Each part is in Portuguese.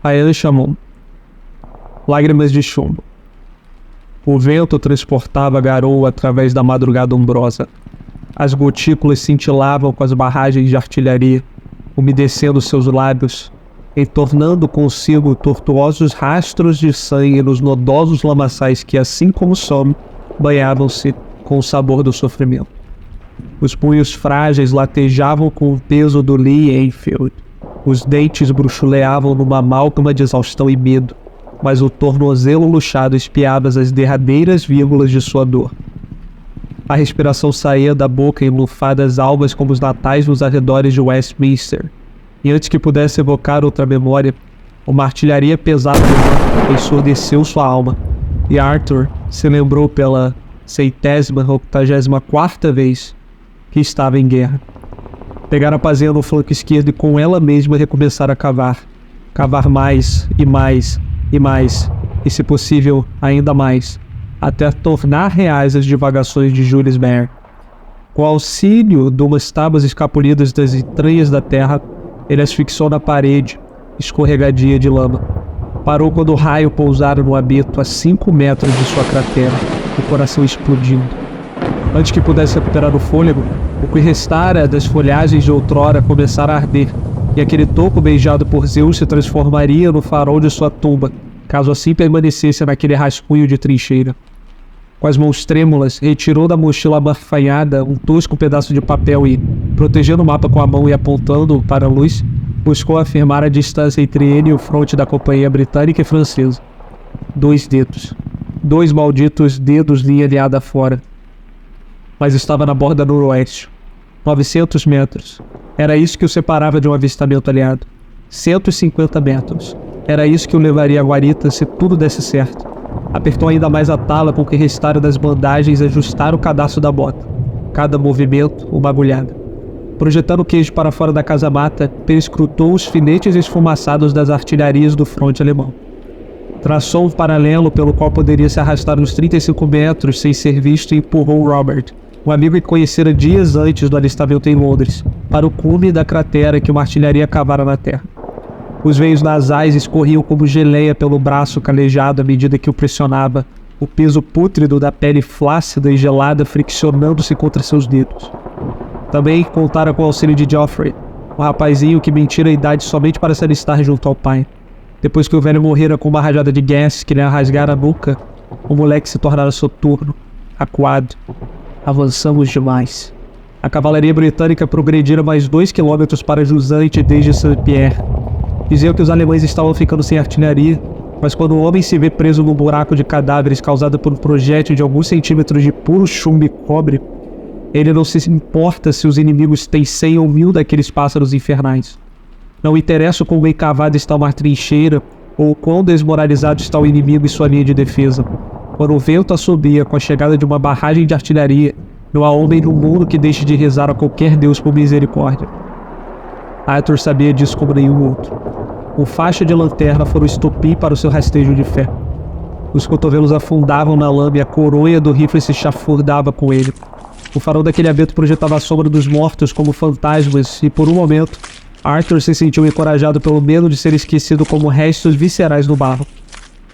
Ayan chamou. Lágrimas de chumbo. O vento transportava a garoa através da madrugada umbrosa. As gotículas cintilavam com as barragens de artilharia, umedecendo seus lábios, entornando consigo tortuosos rastros de sangue nos nodosos lamaçais que, assim como o sono, banhavam-se com o sabor do sofrimento. Os punhos frágeis latejavam com o peso do Lee Enfield. Os dentes bruxuleavam numa amálgama de exaustão e medo, mas o tornozelo luxado espiava as derradeiras vírgulas de sua dor. A respiração saía da boca em lufadas alvas como os natais nos arredores de Westminster, e antes que pudesse evocar outra memória, uma artilharia pesada ensurdeceu sua alma, e Arthur se lembrou pela 184ª vez que estava em guerra. Pegar a pazinha no flanco esquerdo e com ela mesma recomeçar a cavar. Cavar mais e mais e mais, e se possível, ainda mais, até tornar reais as divagações de Julius Baer. Com auxílio de umas tábuas escapulidas das entranhas da terra, ele as fixou na parede, escorregadia de lama. Parou quando o raio pousara no abeto a 5 metros de sua cratera, o coração explodindo. Antes que pudesse recuperar o fôlego, o que restara das folhagens de outrora começara a arder, e aquele toco beijado por Zeus se transformaria no farol de sua tumba, caso assim permanecesse naquele rascunho de trincheira. Com as mãos trêmulas, retirou da mochila amarfanhada um tosco pedaço de papel e, protegendo o mapa com a mão e apontando-o para a luz, buscou afirmar a distância entre ele e o fronte da companhia britânica e francesa. 2 dedos. 2 malditos dedos linha alinhada fora. Mas estava na borda noroeste. 900 metros. Era isso que o separava de um avistamento aliado. 150 metros. Era isso que o levaria à guarita se tudo desse certo. Apertou ainda mais a tala com o que restara das bandagens e ajustara o cadastro da bota. Cada movimento, uma agulhada. Projetando o queijo para fora da casa-mata, perscrutou os filetes esfumaçados das artilharias do fronte alemão. Traçou um paralelo pelo qual poderia se arrastar uns 35 metros sem ser visto e empurrou Robert, um amigo que conhecera dias antes do alistamento em Londres, para o cume da cratera que uma artilharia cavara na terra. Os veios nasais escorriam como geleia pelo braço calejado à medida que o pressionava, o peso pútrido da pele flácida e gelada friccionando-se contra seus dedos. Também contara com o auxílio de Geoffrey, um rapazinho que mentira a idade somente para se alistar junto ao pai. Depois que o velho morrera com uma rajada de gás que lhe rasgara a nuca, o moleque se tornara soturno, acuado. Avançamos demais. A cavalaria britânica progredira mais 2 quilômetros para Jusante desde Saint-Pierre. Diziam que os alemães estavam ficando sem artilharia, mas quando o homem se vê preso num buraco de cadáveres causado por um projétil de alguns centímetros de puro chumbo e cobre, ele não se importa se os inimigos têm 100 ou 1000 daqueles pássaros infernais. Não interessa o quão bem cavada está uma trincheira ou o quão desmoralizado está o inimigo e sua linha de defesa. Quando o vento assobia com a chegada de uma barragem de artilharia, não há homem no mundo que deixe de rezar a qualquer Deus por misericórdia. Arthur sabia disso como nenhum outro. O faixa de lanterna foi o estopim para o seu rastejo de fé. Os cotovelos afundavam na lama e a coronha do rifle se chafurdava com ele. O farol daquele abeto projetava a sombra dos mortos como fantasmas e, por um momento, Arthur se sentiu encorajado pelo medo de ser esquecido como restos viscerais no barro.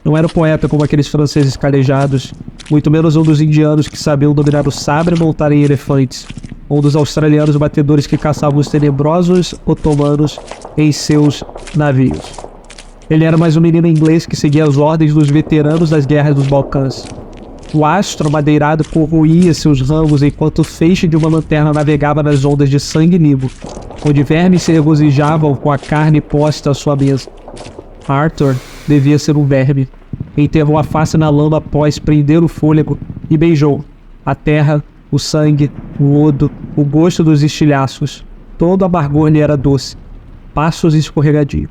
Não era um poeta como aqueles franceses calejados, muito menos um dos indianos que sabiam dominar o sabre e montar em elefantes, ou um dos australianos batedores que caçavam os tenebrosos otomanos em seus navios. Ele era mais um menino inglês que seguia as ordens dos veteranos das guerras dos Balcãs. O astro madeirado corroía seus ramos enquanto o feixe de uma lanterna navegava nas ondas de sangue limpo, onde vermes se regozijavam com a carne posta à sua mesa. Arthur devia ser um verme. Enterrou a face na lama após prender o fôlego e beijou a terra, o sangue, o lodo, o gosto dos estilhaços. Todo amargor lhe era doce. Passos escorregadios.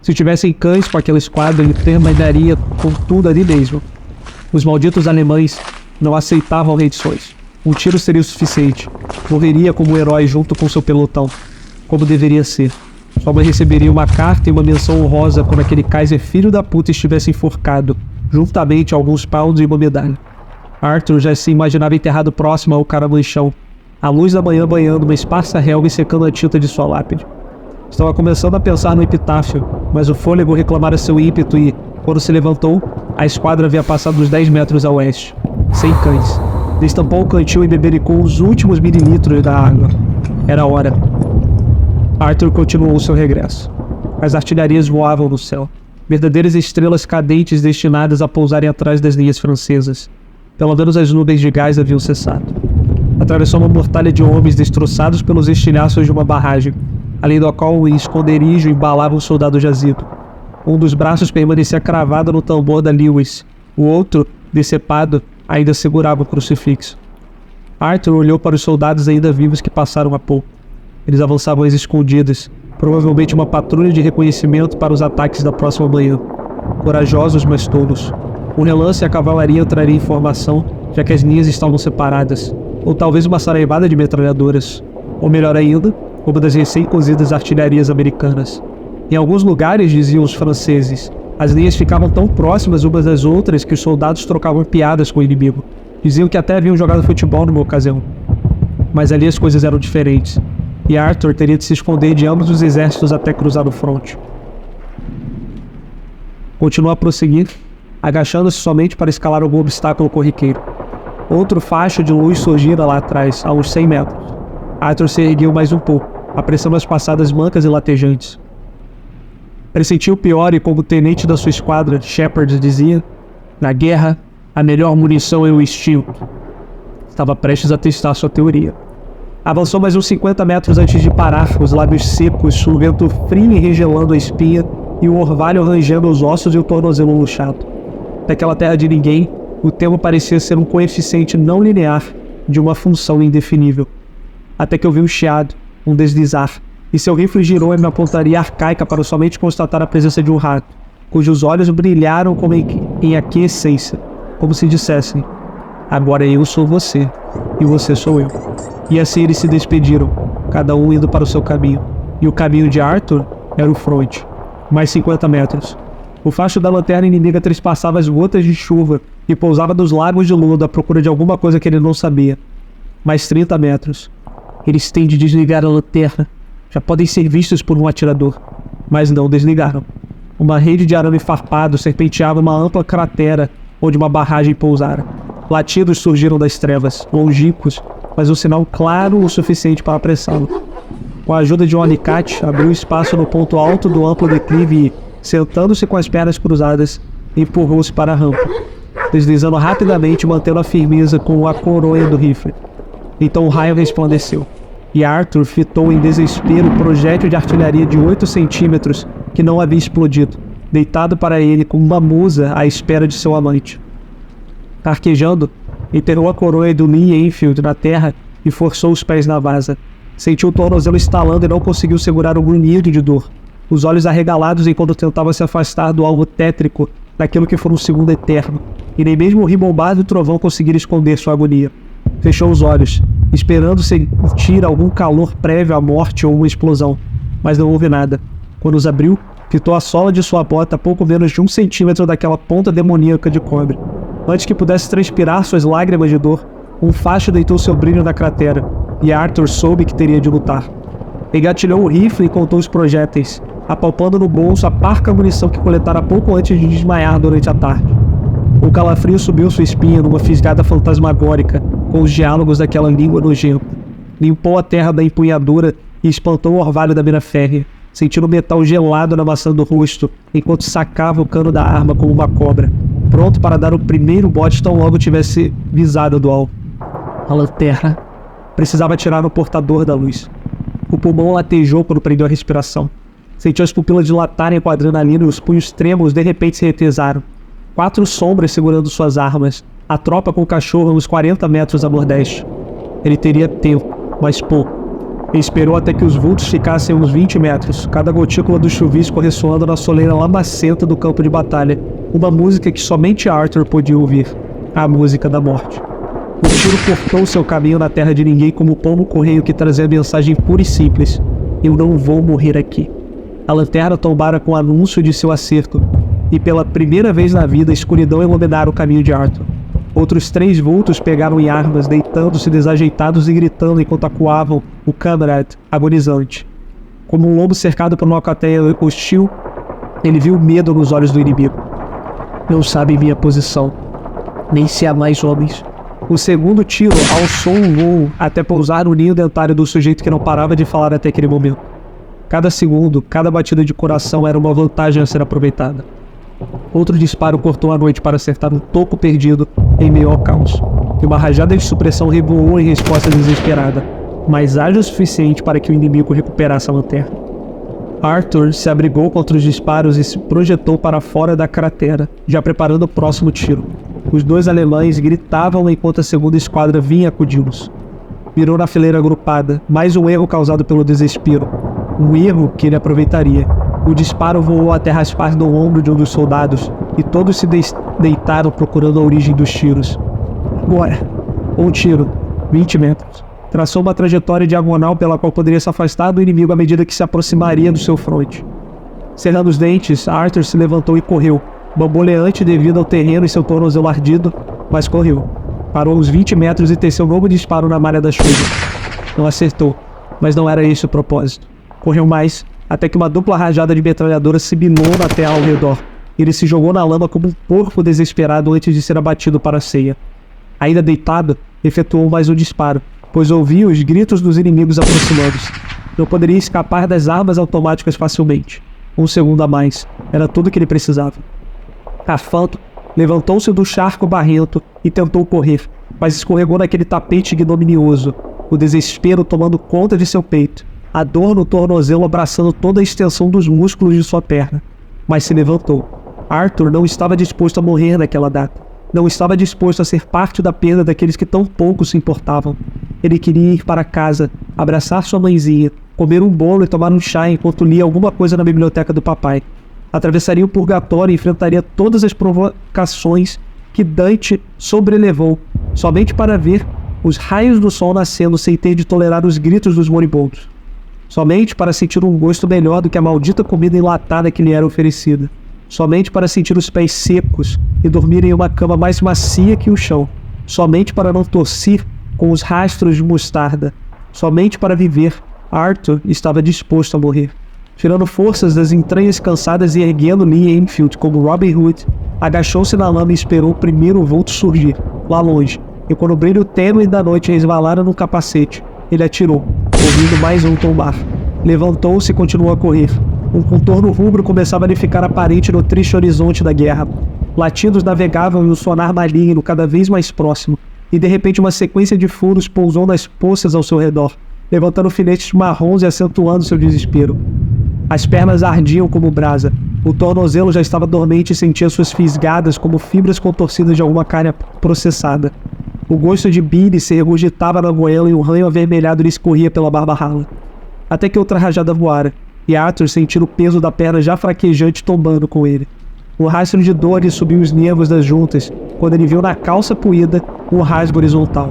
Se tivessem cães com aquele esquadro, ele terminaria com tudo ali mesmo. Os malditos alemães não aceitavam rendições. Um tiro seria o suficiente. Morreria como um herói junto com seu pelotão, como deveria ser. Sua mãe receberia uma carta e uma menção honrosa quando aquele Kaiser filho da puta estivesse enforcado, juntamente a alguns pounds e uma medalha. Arthur já se imaginava enterrado próximo ao caramanchão, a luz da manhã banhando uma esparsa relva e secando a tinta de sua lápide. Estava começando a pensar no epitáfio, mas o fôlego reclamara seu ímpeto e, quando se levantou, a esquadra havia passado os 10 metros a oeste. Sem cães. Destampou o cantil e bebericou os últimos mililitros da água. Era a hora. Arthur continuou seu regresso. As artilharias voavam no céu. Verdadeiras estrelas cadentes destinadas a pousarem atrás das linhas francesas. Pelo menos as nuvens de gás haviam cessado. Atravessou uma mortalha de homens destroçados pelos estilhaços de uma barragem, além do qual o esconderijo embalava um soldado jazido. Um dos braços permanecia cravado no tambor da Lewis. O outro, decepado, ainda segurava o crucifixo. Arthur olhou para os soldados ainda vivos que passaram há pouco. Eles avançavam às escondidas, provavelmente uma patrulha de reconhecimento para os ataques da próxima manhã. Corajosos, mas tolos. Um relance e a cavalaria entraria em formação, já que as linhas estavam separadas. Ou talvez uma saraivada de metralhadoras. Ou melhor ainda, uma das recém-cozidas artilharias americanas. Em alguns lugares, diziam os franceses, as linhas ficavam tão próximas umas das outras que os soldados trocavam piadas com o inimigo. Diziam que até haviam jogado futebol numa ocasião. Mas ali as coisas eram diferentes, e Arthur teria de se esconder de ambos os exércitos até cruzar o fronte. Continuou a prosseguir, agachando-se somente para escalar algum obstáculo corriqueiro. Outro facho de luz surgira lá atrás, a uns 100 metros. Arthur se ergueu mais um pouco, apressando as passadas mancas e latejantes. Pressentiu o pior e, como tenente da sua esquadra, Shepard dizia: na guerra, a melhor munição é o instinto. Estava prestes a testar sua teoria. Avançou mais uns 50 metros antes de parar, os lábios secos, o vento frio enregelando a espinha e o orvalho rangendo os ossos e o tornozelo luxado. Naquela terra de ninguém, o tempo parecia ser um coeficiente não linear de uma função indefinível. Até que ouviu um chiado, um deslizar, e seu rifle girou em uma pontaria arcaica para somente constatar a presença de um rato, cujos olhos brilharam como em aquiescência, como se dissessem: agora eu sou você, e você sou eu. E assim eles se despediram, cada um indo para o seu caminho, e o caminho de Arthur era o fronte. Mais 50 metros. O facho da lanterna inimiga trespassava as gotas de chuva e pousava nos lagos de lodo à procura de alguma coisa que ele não sabia. Mais 30 metros. Eles têm de desligar a lanterna. Já podem ser vistos por um atirador. Mas não desligaram. Uma rede de arame farpado serpenteava uma ampla cratera onde uma barragem pousara. Latidos surgiram das trevas, longínquos, mas um sinal claro o suficiente para apressá-lo. Com a ajuda de um alicate, abriu espaço no ponto alto do amplo declive e, sentando-se com as pernas cruzadas, empurrou-se para a rampa, deslizando rapidamente, mantendo a firmeza com a coronha do rifle. Então o raio resplandeceu, e Arthur fitou em desespero o projétil de artilharia de 8 centímetros que não havia explodido, deitado para ele como uma musa à espera de seu amante. Arquejando, enterrou a coroa do Lee Enfield na terra e forçou os pés na vasa. Sentiu o tornozelo estalando e não conseguiu segurar um grunhido de dor, os olhos arregalados enquanto tentava se afastar do alvo tétrico daquilo que for um segundo eterno, e nem mesmo o ribombado e o trovão conseguiram esconder sua agonia. Fechou os olhos, esperando sentir algum calor prévio à morte ou uma explosão, mas não houve nada. Quando os abriu, fitou a sola de sua bota a pouco menos de 1 centímetro daquela ponta demoníaca de cobre. Antes que pudesse transpirar suas lágrimas de dor, um facho deitou seu brilho na cratera, e Arthur soube que teria de lutar. Engatilhou o rifle e contou os projéteis, apalpando no bolso a parca munição que coletara pouco antes de desmaiar durante a tarde. O calafrio subiu sua espinha numa fisgada fantasmagórica com os diálogos daquela língua nojenta. Limpou a terra da empunhadura e espantou o orvalho da mira férrea, sentindo o metal gelado na maçã do rosto enquanto sacava o cano da arma como uma cobra, pronto para dar o primeiro bote tão logo tivesse visado do alvo. A lanterna precisava atirar no portador da luz. O pulmão latejou quando prendeu a respiração. Sentiu as pupilas dilatarem com a adrenalina e os punhos trêmulos de repente se retesaram. 4 sombras segurando suas armas, a tropa com o cachorro a uns 40 metros a nordeste. Ele teria tempo, mas pouco. Ele esperou até que os vultos ficassem a uns 20 metros, cada gotícula do chuvisco ressoando na soleira lamacenta do campo de batalha, uma música que somente Arthur podia ouvir, a música da morte. O tiro cortou seu caminho na terra de ninguém como o pão no correio que trazia a mensagem pura e simples: eu não vou morrer aqui. A lanterna tombara com o anúncio de seu acerto, e pela primeira vez na vida a escuridão iluminara o caminho de Arthur. Outros 3 vultos pegaram em armas, deitando-se desajeitados e gritando enquanto acuavam o Camarade, agonizante. Como um lobo cercado por uma alcateia hostil, ele viu medo nos olhos do inimigo. Não sabe minha posição, nem se há mais homens. O segundo tiro alçou um voo até pousar no ninho dentário do sujeito que não parava de falar até aquele momento. Cada segundo, cada batida de coração era uma vantagem a ser aproveitada. Outro disparo cortou a noite para acertar um toco perdido em meio ao caos, e uma rajada de supressão revoou em resposta desesperada, mas ágil o suficiente para que o inimigo recuperasse a lanterna. Arthur se abrigou contra os disparos e se projetou para fora da cratera, já preparando o próximo tiro. Os dois alemães gritavam enquanto a segunda esquadra vinha acudi-los. Mirou na fileira agrupada, mais um erro causado pelo desespero. Um erro que ele aproveitaria. O disparo voou até raspar no ombro de um dos soldados, e todos se deitaram procurando a origem dos tiros. Agora, um tiro, 20 metros. Traçou uma trajetória diagonal pela qual poderia se afastar do inimigo à medida que se aproximaria do seu fronte. Cerrando os dentes, Arthur se levantou e correu, bamboleante devido ao terreno e seu tornozelo ardido, mas correu. Parou uns 20 metros e teceu um novo disparo na malha da chuva. Não acertou, mas não era esse o propósito. Correu mais, até que uma dupla rajada de metralhadora sibilou na terra ao redor. Ele se jogou na lama como um porco desesperado antes de ser abatido para a ceia. Ainda deitado, efetuou mais um disparo, pois ouvia os gritos dos inimigos aproximando-se. Não poderia escapar das armas automáticas facilmente. Um segundo a mais. Era tudo o que ele precisava. Afanto, levantou-se do charco barrento e tentou correr, mas escorregou naquele tapete ignominioso, o desespero tomando conta de seu peito, a dor no tornozelo abraçando toda a extensão dos músculos de sua perna. Mas se levantou. Arthur não estava disposto a morrer naquela data. Não estava disposto a ser parte da perda daqueles que tão pouco se importavam. Ele queria ir para casa, abraçar sua mãezinha, comer um bolo e tomar um chá enquanto lia alguma coisa na biblioteca do papai. Atravessaria o purgatório e enfrentaria todas as provocações que Dante sobrelevou, somente para ver os raios do sol nascendo sem ter de tolerar os gritos dos moribundos. Somente para sentir um gosto melhor do que a maldita comida enlatada que lhe era oferecida. Somente para sentir os pés secos e dormir em uma cama mais macia que o chão. Somente para não tossir com os rastros de mostarda. Somente para viver, Arthur estava disposto a morrer. Tirando forças das entranhas cansadas e erguendo Lee Enfield como Robin Hood, agachou-se na lama e esperou o primeiro vulto surgir, lá longe, e quando o brilho tênue da noite resvalara no capacete, ele atirou, ouvindo mais um tombar. Levantou-se e continuou a correr. Um contorno rubro começava a lhe ficar aparente no triste horizonte da guerra. Latidos navegavam em um sonar maligno cada vez mais próximo, e de repente uma sequência de furos pousou nas poças ao seu redor, levantando filetes marrons e acentuando seu desespero. As pernas ardiam como brasa. O tornozelo já estava dormente e sentia suas fisgadas como fibras contorcidas de alguma carne processada. O gosto de bile se regurgitava na goela e um ranho avermelhado lhe escorria pela barba rala. Até que outra rajada voara, e Arthur sentiu o peso da perna já fraquejante tombando com ele. Um rastro de dor lhe subiu os nervos das juntas, quando ele viu na calça puída um rasgo horizontal.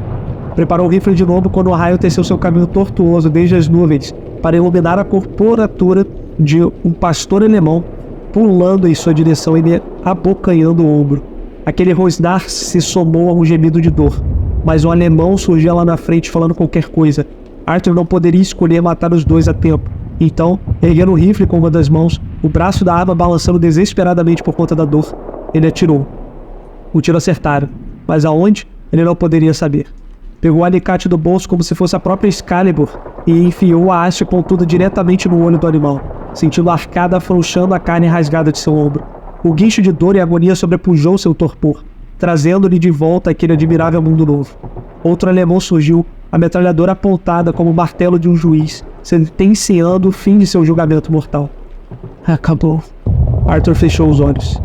Preparou o rifle de novo quando o raio teceu seu caminho tortuoso desde as nuvens, para iluminar a corporatura de um pastor alemão pulando em sua direção e lhe abocanhando o ombro. Aquele rosnar se somou a um gemido de dor, mas um alemão surgia lá na frente falando qualquer coisa. Arthur não poderia escolher matar os dois a tempo. Então, erguendo o rifle com uma das mãos, o braço da arma balançando desesperadamente por conta da dor, ele atirou. O tiro acertara, mas aonde? Ele não poderia saber. Pegou o alicate do bolso como se fosse a própria Excalibur e enfiou a haste pontuda diretamente no olho do animal, sentindo a arcada afrouxando a carne rasgada de seu ombro. O guincho de dor e agonia sobrepujou seu torpor, trazendo-lhe de volta aquele admirável mundo novo. Outro alemão surgiu, a metralhadora apontada como o martelo de um juiz, sentenciando o fim de seu julgamento mortal. Acabou. Arthur fechou os olhos.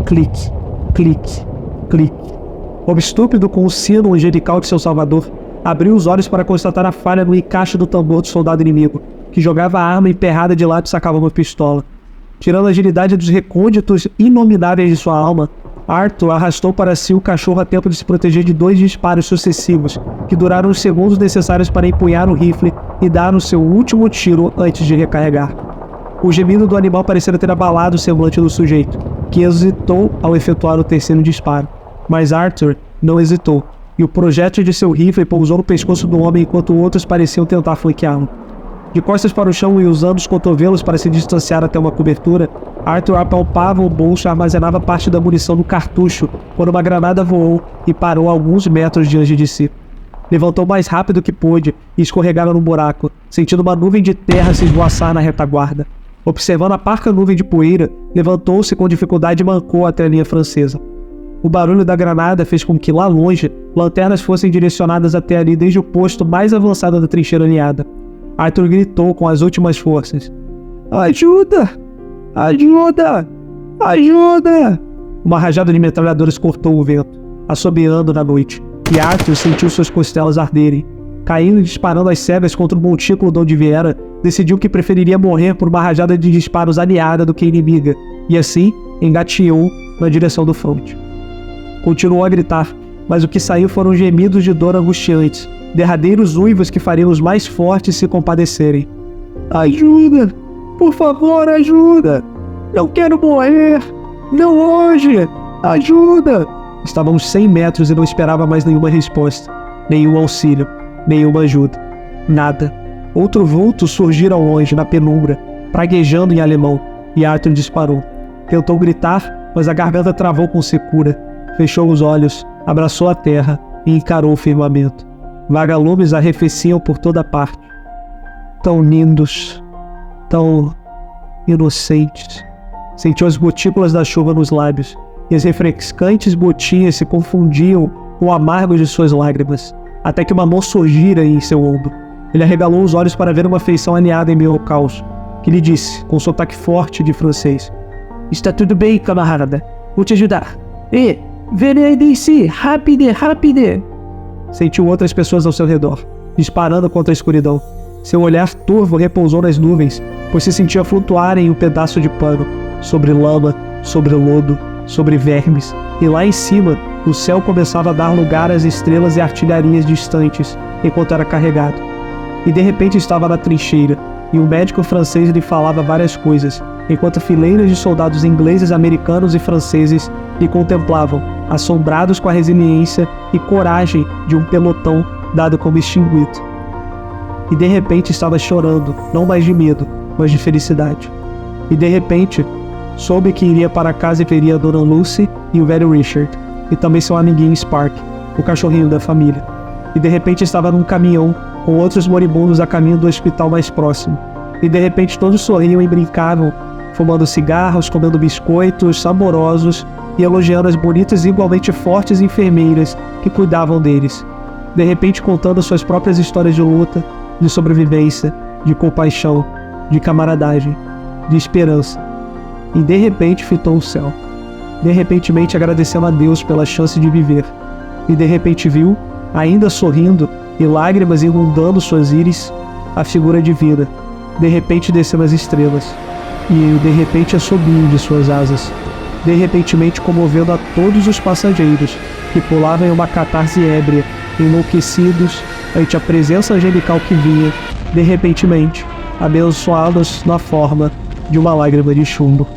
Clique, clique, clique. Obstúpido com o sino angelical de seu salvador, abriu os olhos para constatar a falha no encaixe do tambor do soldado inimigo, que jogava a arma emperrada de lado e sacava uma pistola. Tirando a agilidade dos recônditos inomináveis de sua alma, Arthur arrastou para si o cachorro a tempo de se proteger de 2 disparos sucessivos, que duraram os segundos necessários para empunhar o rifle e dar o seu último tiro antes de recarregar. O gemido do animal parecia ter abalado o semblante do sujeito, que hesitou ao efetuar o terceiro disparo. Mas Arthur não hesitou, e o projétil de seu rifle pousou no pescoço do homem enquanto outros pareciam tentar flanqueá-lo. De costas para o chão e usando os cotovelos para se distanciar até uma cobertura, Arthur apalpava o bolso e armazenava parte da munição no cartucho quando uma granada voou e parou a alguns metros diante de si. Levantou o mais rápido que pôde e escorregara no buraco, sentindo uma nuvem de terra se esvoaçar na retaguarda. Observando a parca nuvem de poeira, levantou-se com dificuldade e mancou até a linha francesa. O barulho da granada fez com que, lá longe, lanternas fossem direcionadas até ali desde o posto mais avançado da trincheira alinhada. Arthur gritou com as últimas forças. Ajuda! Ajuda! Ajuda! Uma rajada de metralhadoras cortou o vento, assobiando na noite, e Arthur sentiu suas costelas arderem. Caindo e disparando as cegas contra o montículo de onde viera, decidiu que preferiria morrer por uma rajada de disparos aliada do que inimiga, e assim engateou na direção do fronte. Continuou a gritar, mas o que saiu foram gemidos de dor angustiantes, derradeiros uivos que fariam os mais fortes se compadecerem. Ajuda! Por favor, ajuda! Não quero morrer! Não hoje! Ajuda! Estávamos 100 metros e não esperava mais nenhuma resposta, nenhum auxílio, nenhuma ajuda. Nada. Outro vulto surgira ao longe, na penumbra, praguejando em alemão, e Arthur disparou. Tentou gritar, mas a garganta travou com secura. Fechou os olhos, abraçou a terra e encarou o firmamento. Vagalumes arrefeciam por toda parte. Tão lindos, tão inocentes. Sentiu as gotículas da chuva nos lábios, e as refrescantes gotinhas se confundiam com o amargo de suas lágrimas, até que uma mão surgira em seu ombro. Ele arregalou os olhos para ver uma feição alinhada em meio ao caos, que lhe disse, com sotaque forte de francês: Está tudo bem, camarada. Vou te ajudar. Venez ici, rápido, rápido. Sentiu outras pessoas ao seu redor, disparando contra a escuridão. Seu olhar turvo repousou nas nuvens, pois se sentia flutuar em um pedaço de pano, sobre lama, sobre lodo, sobre vermes, e lá em cima, o céu começava a dar lugar às estrelas e artilharias distantes, enquanto era carregado. E de repente estava na trincheira, e um médico francês lhe falava várias coisas, enquanto fileiras de soldados ingleses, americanos e franceses lhe contemplavam, assombrados com a resiliência e coragem de um pelotão dado como extinguido. E de repente estava chorando, não mais de medo, mas de felicidade. E de repente, soube que iria para casa e veria a Dona Lucy e o velho Richard, e também seu amiguinho Spark, o cachorrinho da família. E de repente estava num caminhão, com outros moribundos a caminho do hospital mais próximo. E de repente todos sorriam e brincavam, fumando cigarros, comendo biscoitos saborosos e elogiando as bonitas e igualmente fortes enfermeiras que cuidavam deles. De repente contando suas próprias histórias de luta, de sobrevivência, de compaixão, de camaradagem, de esperança. E de repente fitou o céu. De repentemente agradecendo a Deus pela chance de viver. E de repente viu, ainda sorrindo e lágrimas inundando suas íris, a figura divina, de repente descendo as estrelas, e de repente assobio de suas asas, de repentemente comovendo a todos os passageiros que pulavam em uma catarse ébria, enlouquecidos ante a presença angelical que vinha, de repentemente, abençoá-los na forma de uma lágrima de chumbo.